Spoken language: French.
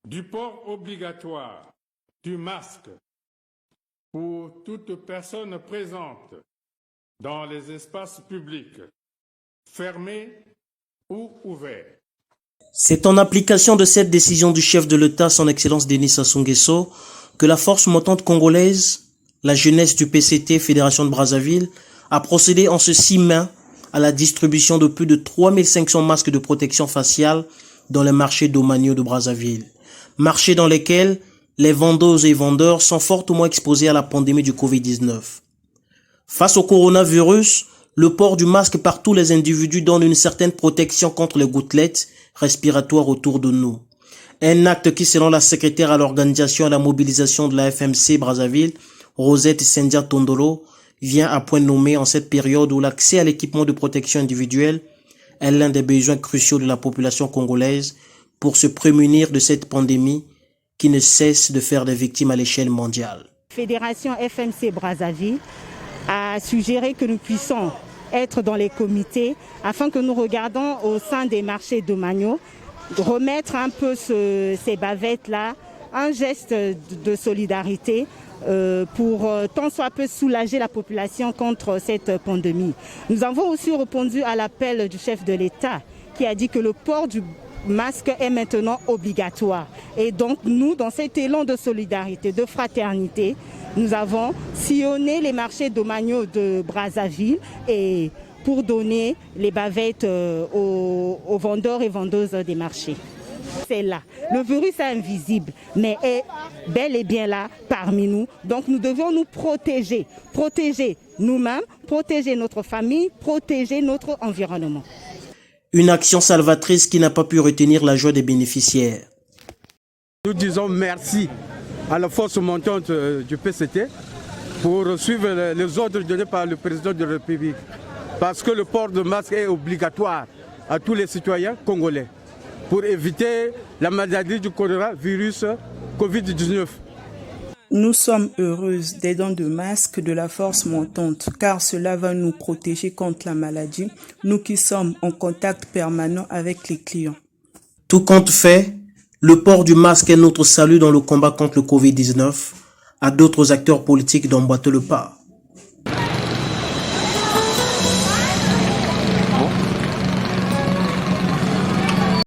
du port obligatoire du masque pour toute personne présente dans les espaces publics, fermés ou ouverts. C'est en application de cette décision du chef de l'État, son Excellence Denis Sassou Nguesso, que la force montante congolaise, la jeunesse du PCT Fédération de Brazzaville, a procédé en ce 6 mai à la distribution de plus de 3500 masques de protection faciale dans les marchés domaniaux de Brazzaville. Marchés dans lesquels les vendeuses et vendeurs sont fortement exposés à la pandémie du Covid-19. Face au coronavirus, le port du masque par tous les individus donne une certaine protection contre les gouttelettes respiratoires autour de nous. Un acte qui, selon la secrétaire à l'organisation et à la mobilisation de la FMC Brazzaville, Rosette Sendia Tondolo, vient à point nommé en cette période où l'accès à l'équipement de protection individuelle est l'un des besoins cruciaux de la population congolaise pour se prémunir de cette pandémie qui ne cesse de faire des victimes à l'échelle mondiale. Fédération FMC Brazzaville a suggéré que nous puissions être dans les comités afin que nous regardons au sein des marchés domaniaux, remettre un peu ces bavettes-là, un geste de solidarité pour tant soit peu soulager la population contre cette pandémie. Nous avons aussi répondu à l'appel du chef de l'État qui a dit que le port du masque est maintenant obligatoire. Et donc nous, dans cet élan de solidarité, de fraternité, nous avons sillonné les marchés domaniaux de Brazzaville et pour donner les bavettes aux vendeurs et vendeuses des marchés. C'est là. Le virus est invisible, mais est bel et bien là parmi nous. Donc nous devons nous protéger. Protéger nous-mêmes, protéger notre famille, protéger notre environnement. Une action salvatrice qui n'a pas pu retenir la joie des bénéficiaires. Nous disons merci à la force montante du PCT pour suivre les ordres donnés par le président de la République. Parce que le port de masque est obligatoire à tous les citoyens congolais pour éviter la maladie du coronavirus Covid-19. Nous sommes heureuses des dons de masques de la force montante car cela va nous protéger contre la maladie, nous qui sommes en contact permanent avec les clients. Tout compte fait, le port du masque est notre salut dans le combat contre le Covid-19. À d'autres acteurs politiques d'emboîter le pas.